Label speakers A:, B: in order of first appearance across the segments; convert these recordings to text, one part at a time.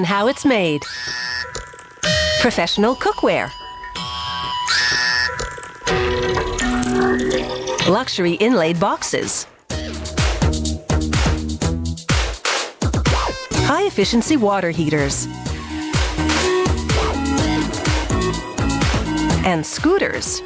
A: on how it's made. Professional cookware. Luxury inlaid boxes. High-efficiency water heaters. And scooters.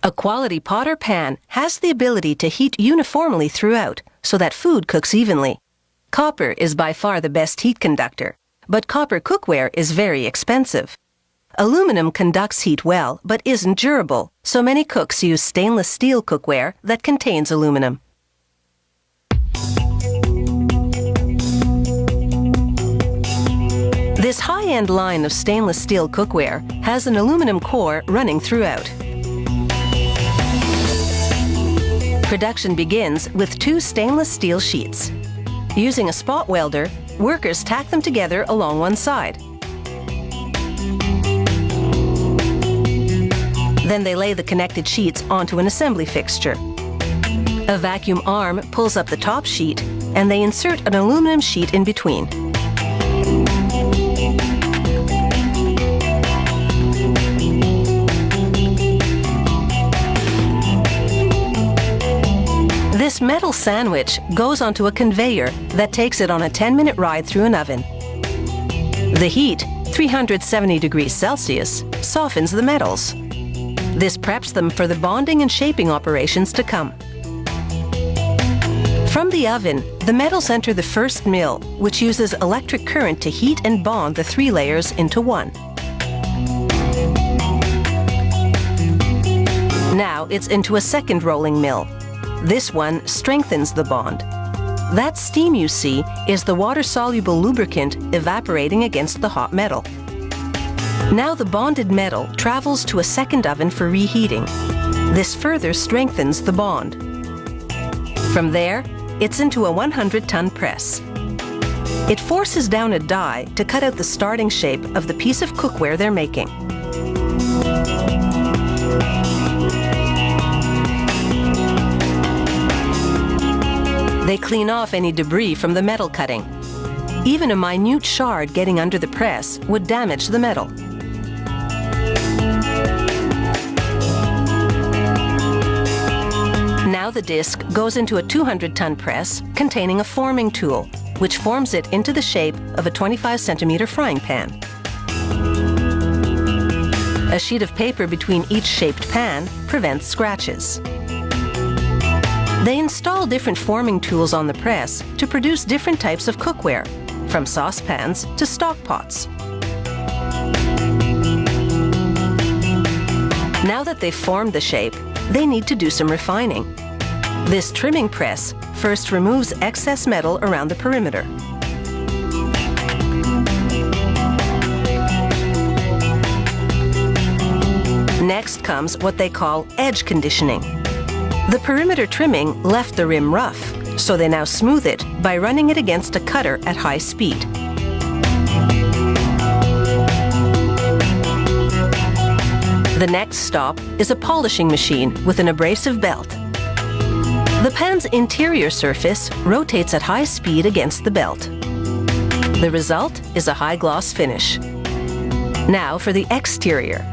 A: A quality pot or pan has the ability to heat uniformly throughout so that food cooks evenly. Copper is by far the best heat conductor, but copper cookware is very expensive. Aluminum conducts heat well but isn't durable, so many cooks use stainless steel cookware that contains aluminum. This high-end line of stainless steel cookware has an aluminum core running throughout. Production begins with 2 stainless steel sheets. Using a spot welder, workers tack them together along one side. Then they lay the connected sheets onto an assembly fixture. A vacuum arm pulls up the top sheet, and they insert an aluminum sheet in between. This metal sandwich goes onto a conveyor that takes it on a 10-minute ride through an oven. The heat, 370 degrees Celsius, softens the metals. This preps them for the bonding and shaping operations to come. From the oven, the metals enter the first mill, which uses electric current to heat and bond the 3 layers into one. Now it's into a second rolling mill. This one strengthens the bond. That steam you see is the water-soluble lubricant evaporating against the hot metal. Now the bonded metal travels to a second oven for reheating. This further strengthens the bond. From there, it's into a 100-ton press. It forces down a die to cut out the starting shape of the piece of cookware they're making. They clean off any debris from the metal cutting. Even a minute shard getting under the press would damage the metal. Now the disc goes into a 200-ton press containing a forming tool, which forms it into the shape of a 25-centimeter frying pan. A sheet of paper between each shaped pan prevents scratches. They install different forming tools on the press to produce different types of cookware, from saucepans to stock pots. Now that they've formed the shape, they need to do some refining. This trimming press first removes excess metal around the perimeter. Next comes what they call edge conditioning. The perimeter trimming left the rim rough, so they now smooth it by running it against a cutter at high speed. The next stop is a polishing machine with an abrasive belt. The pan's interior surface rotates at high speed against the belt. The result is a high-gloss finish. Now for the exterior.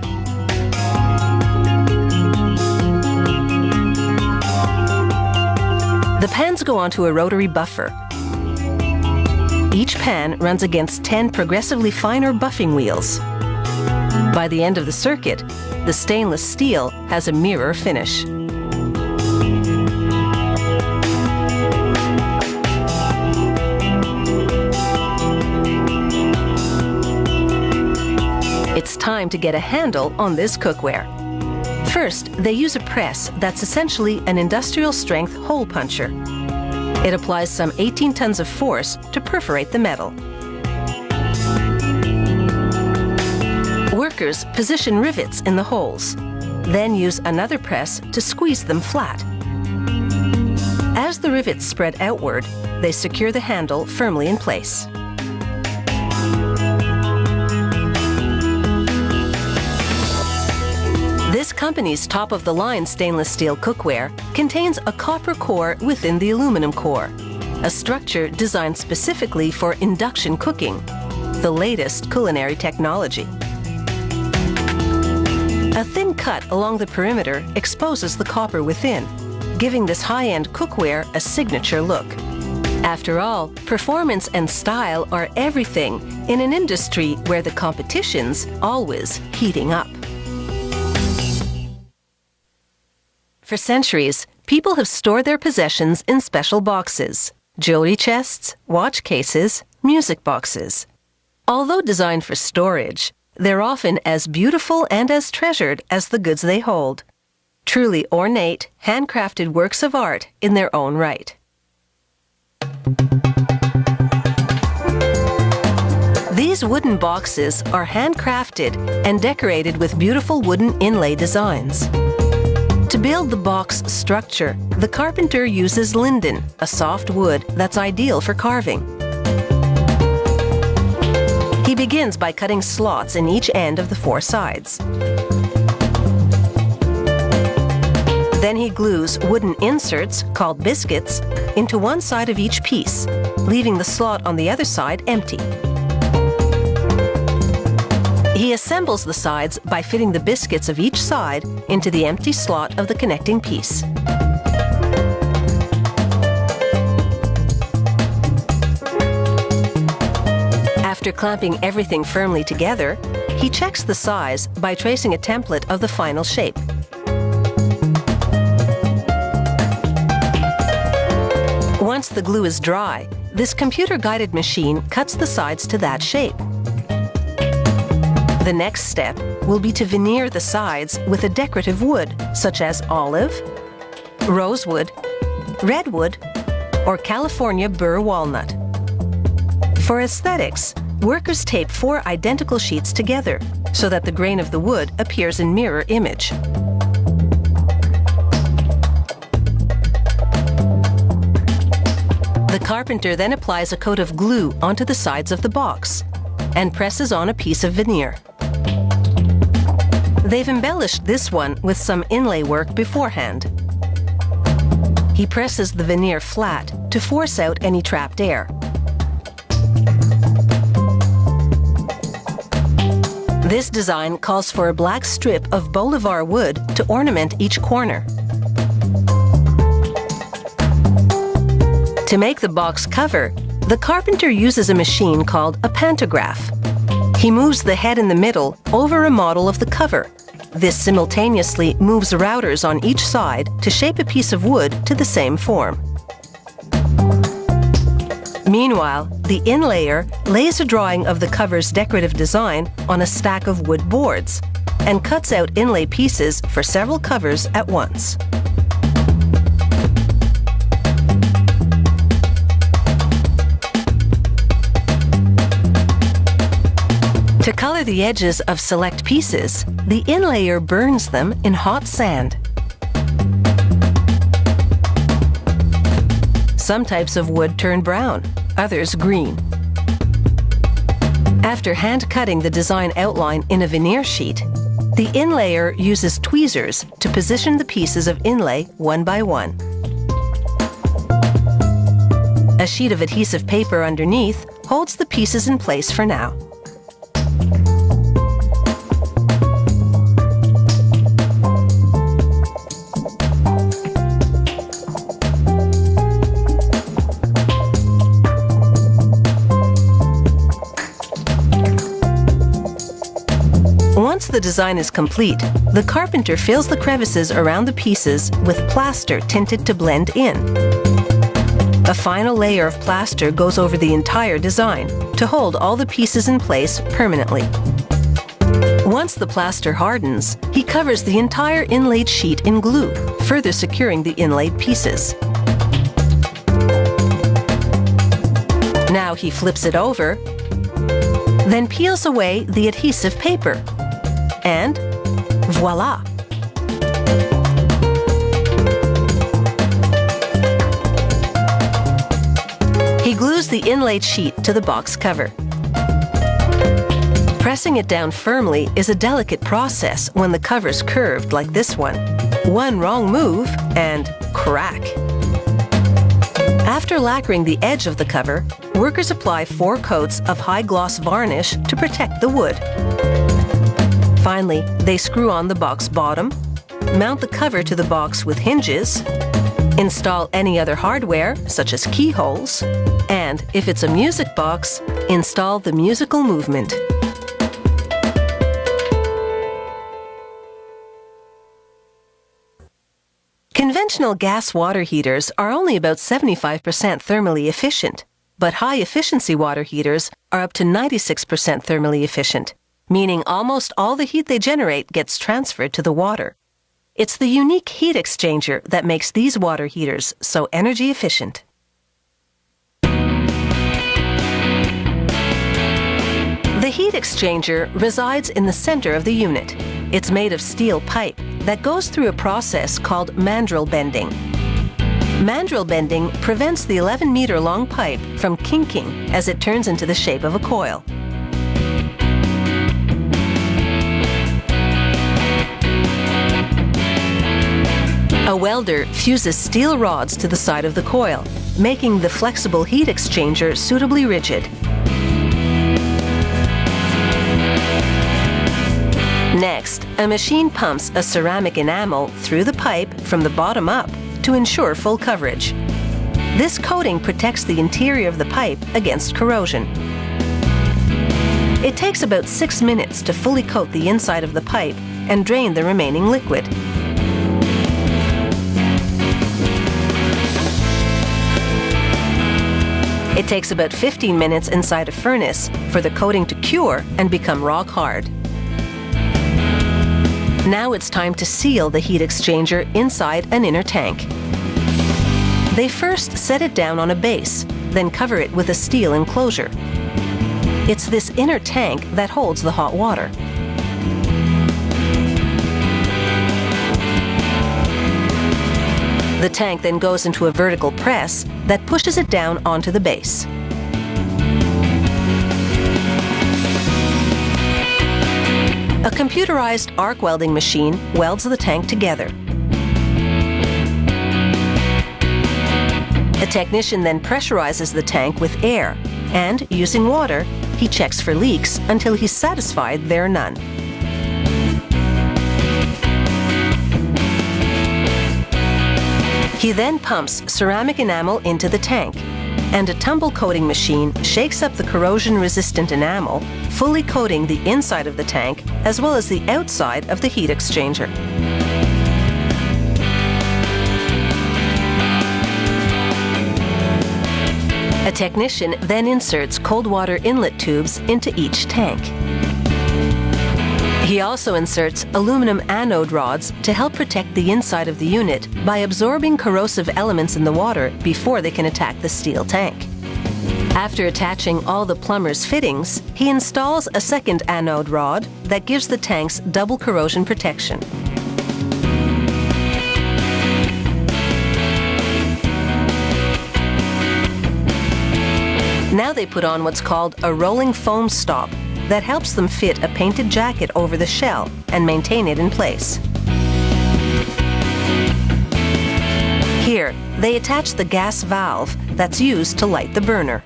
A: The pans go onto a rotary buffer. Each pan runs against 10 progressively finer buffing wheels. By the end of the circuit, the stainless steel has a mirror finish. It's time to get a handle on this cookware. First, they use a press that's essentially an industrial-strength hole puncher. It applies some 18 tons of force to perforate the metal. Workers position rivets in the holes, then use another press to squeeze them flat. As the rivets spread outward, they secure the handle firmly in place. This company's top-of-the-line stainless steel cookware contains a copper core within the aluminum core, a structure designed specifically for induction cooking, the latest culinary technology. A thin cut along the perimeter exposes the copper within, giving this high-end cookware a signature look. After all, performance and style are everything in an industry where the competition's always heating up. For centuries, people have stored their possessions in special boxes: jewelry chests, watch cases, music boxes. Although designed for storage, they're often as beautiful and as treasured as the goods they hold. Truly ornate, handcrafted works of art in their own right. These wooden boxes are handcrafted and decorated with beautiful wooden inlay designs. To build the box structure, the carpenter uses linden, a soft wood that's ideal for carving. He begins by cutting slots in each end of the four sides. Then he glues wooden inserts, called biscuits, into one side of each piece, leaving the slot on the other side empty. He assembles the sides by fitting the biscuits of each side into the empty slot of the connecting piece. After clamping everything firmly together, he checks the size by tracing a template of the final shape. Once the glue is dry, this computer-guided machine cuts the sides to that shape. The next step will be to veneer the sides with a decorative wood, such as olive, rosewood, redwood, or California burr walnut. For aesthetics, workers tape 4 identical sheets together so that the grain of the wood appears in mirror image. The carpenter then applies a coat of glue onto the sides of the box and presses on a piece of veneer. They've embellished this one with some inlay work beforehand. He presses the veneer flat to force out any trapped air. This design calls for a black strip of bolivar wood to ornament each corner. To make the box cover, the carpenter uses a machine called a pantograph. He moves the head in the middle over a model of the cover. This simultaneously moves routers on each side to shape a piece of wood to the same form. Meanwhile, the inlayer lays a drawing of the cover's decorative design on a stack of wood boards and cuts out inlay pieces for several covers at once. To color the edges of select pieces, the inlayer burns them in hot sand. Some types of wood turn brown, others green. After hand-cutting the design outline in a veneer sheet, the inlayer uses tweezers to position the pieces of inlay one by one. A sheet of adhesive paper underneath holds the pieces in place for now. Once the design is complete, the carpenter fills the crevices around the pieces with plaster tinted to blend in. A final layer of plaster goes over the entire design to hold all the pieces in place permanently. Once the plaster hardens, he covers the entire inlaid sheet in glue, further securing the inlaid pieces. Now he flips it over, then peels away the adhesive paper. And voila! He glues the inlaid sheet to the box cover. Pressing it down firmly is a delicate process when the cover's curved like this one. One wrong move and crack. After lacquering the edge of the cover, workers apply 4 coats of high-gloss varnish to protect the wood. Finally, they screw on the box bottom, mount the cover to the box with hinges, install any other hardware, such as keyholes, and, if it's a music box, install the musical movement. Conventional gas water heaters are only about 75% thermally efficient, but high-efficiency water heaters are up to 96% thermally efficient, meaning almost all the heat they generate gets transferred to the water. It's the unique heat exchanger that makes these water heaters so energy efficient. The heat exchanger resides in the center of the unit. It's made of steel pipe that goes through a process called mandrel bending. Mandrel bending prevents the 11-meter-long pipe from kinking as it turns into the shape of a coil. A welder fuses steel rods to the side of the coil, making the flexible heat exchanger suitably rigid. Next, a machine pumps a ceramic enamel through the pipe from the bottom up to ensure full coverage. This coating protects the interior of the pipe against corrosion. It takes about 6 minutes to fully coat the inside of the pipe and drain the remaining liquid. It takes about 15 minutes inside a furnace for the coating to cure and become rock hard. Now it's time to seal the heat exchanger inside an inner tank. They first set it down on a base, then cover it with a steel enclosure. It's this inner tank that holds the hot water. The tank then goes into a vertical press that pushes it down onto the base. A computerized arc welding machine welds the tank together. A technician then pressurizes the tank with air, and, using water, he checks for leaks until he's satisfied there are none. He then pumps ceramic enamel into the tank, and a tumble coating machine shakes up the corrosion-resistant enamel, fully coating the inside of the tank as well as the outside of the heat exchanger. A technician then inserts cold water inlet tubes into each tank. He also inserts aluminum anode rods to help protect the inside of the unit by absorbing corrosive elements in the water before they can attack the steel tank. After attaching all the plumber's fittings, he installs a second anode rod that gives the tanks double corrosion protection. Now they put on what's called a rolling foam stop that helps them fit a painted jacket over the shell and maintain it in place. Here, they attach the gas valve that's used to light the burner.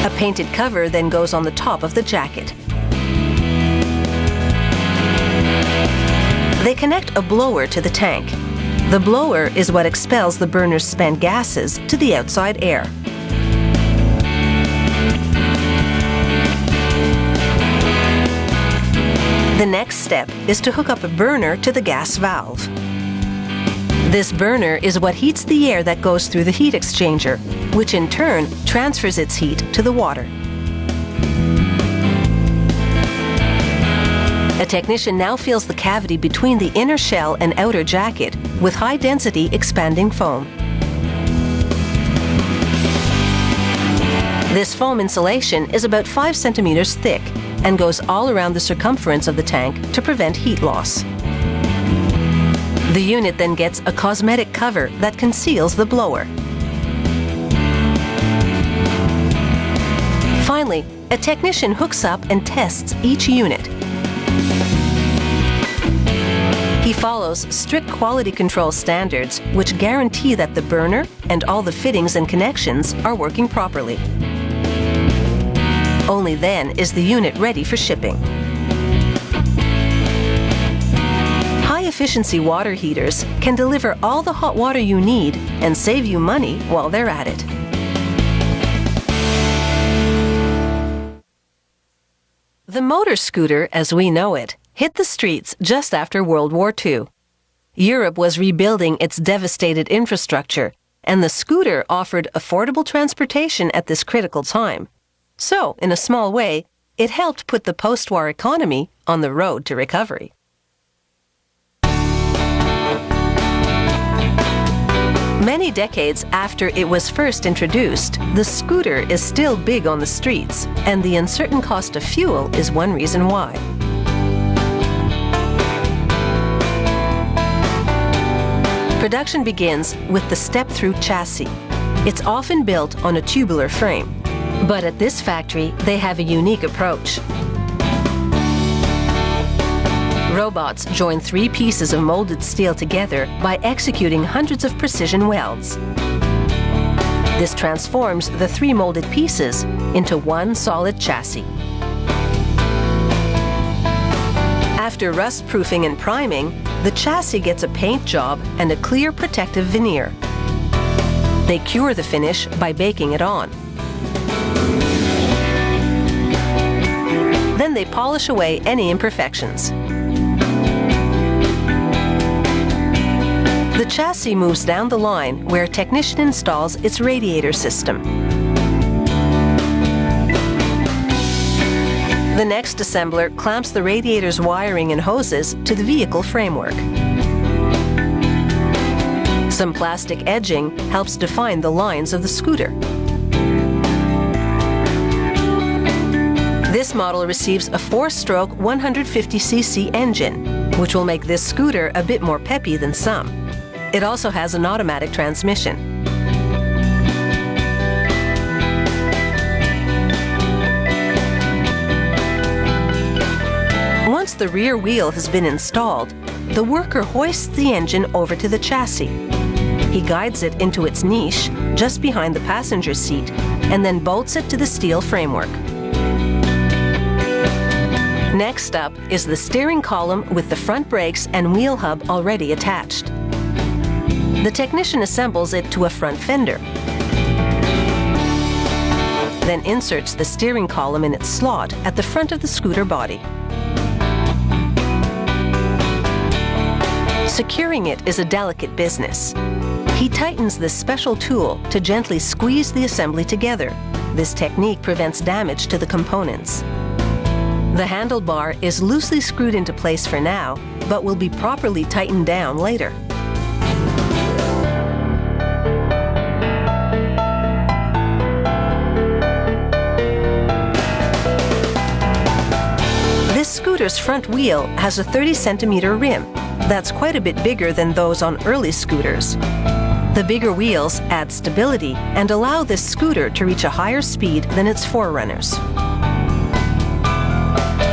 A: A painted cover then goes on the top of the jacket. They connect a blower to the tank. The blower is what expels the burner's spent gases to the outside air. The next step is to hook up a burner to the gas valve. This burner is what heats the air that goes through the heat exchanger, which in turn transfers its heat to the water. A technician now fills the cavity between the inner shell and outer jacket with high-density expanding foam. This foam insulation is about 5 centimeters thick and goes all around the circumference of the tank to prevent heat loss. The unit then gets a cosmetic cover that conceals the blower. Finally, a technician hooks up and tests each unit. He follows strict quality control standards which guarantee that the burner and all the fittings and connections are working properly. Only then is the unit ready for shipping. High-efficiency water heaters can deliver all the hot water you need and save you money while they're at it. The motor scooter, as we know it, hit the streets just after World War II. Europe was rebuilding its devastated infrastructure, and the scooter offered affordable transportation at this critical time. So, in a small way, it helped put the post-war economy on the road to recovery. Many decades after it was first introduced, the scooter is still big on the streets, and the uncertain cost of fuel is one reason why. Production begins with the step-through chassis. It's often built on a tubular frame, but at this factory, they have a unique approach. Robots join 3 pieces of molded steel together by executing hundreds of precision welds. This transforms the 3 molded pieces into one solid chassis. After rust-proofing and priming, the chassis gets a paint job and a clear protective veneer. They cure the finish by baking it on. Then they polish away any imperfections. The chassis moves down the line where a technician installs its radiator system. The next assembler clamps the radiator's wiring and hoses to the vehicle framework. Some plastic edging helps define the lines of the scooter. This model receives a 4-stroke 150cc engine, which will make this scooter a bit more peppy than some. It also has an automatic transmission. Once the rear wheel has been installed, the worker hoists the engine over to the chassis. He guides it into its niche just behind the passenger seat and then bolts it to the steel framework. Next up is the steering column with the front brakes and wheel hub already attached. The technician assembles it to a front fender, then inserts the steering column in its slot at the front of the scooter body. Securing it is a delicate business. He tightens this special tool to gently squeeze the assembly together. This technique prevents damage to the components. The handlebar is loosely screwed into place for now, but will be properly tightened down later. This scooter's front wheel has a 30-centimeter rim. That's quite a bit bigger than those on early scooters. The bigger wheels add stability and allow this scooter to reach a higher speed than its forerunners.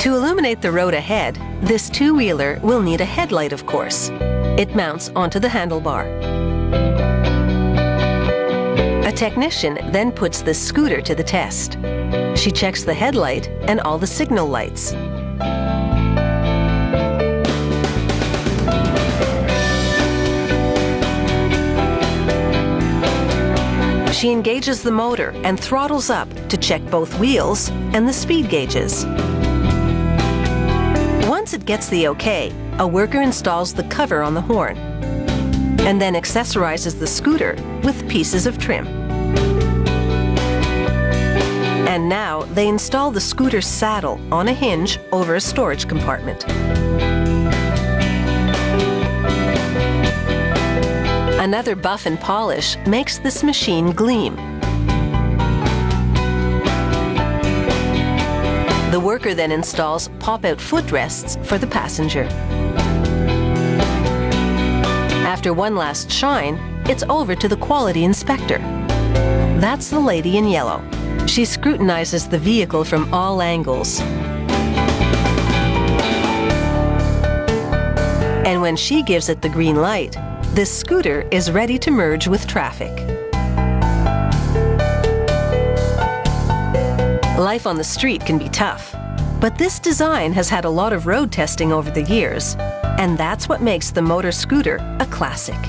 A: To illuminate the road ahead, this two-wheeler will need a headlight, of course. It mounts onto the handlebar. A technician then puts the scooter to the test. She checks the headlight and all the signal lights. She engages the motor and throttles up to check both wheels and the speed gauges. Once it gets the okay, a worker installs the cover on the horn and then accessorizes the scooter with pieces of trim. And now they install the scooter's saddle on a hinge over a storage compartment. Another buff and polish makes this machine gleam. The worker then installs pop-out footrests for the passenger. After one last shine, it's over to the quality inspector. That's the lady in yellow. She scrutinizes the vehicle from all angles. And when she gives it the green light, this scooter is ready to merge with traffic. Life on the street can be tough, but this design has had a lot of road testing over the years, and that's what makes the motor scooter a classic.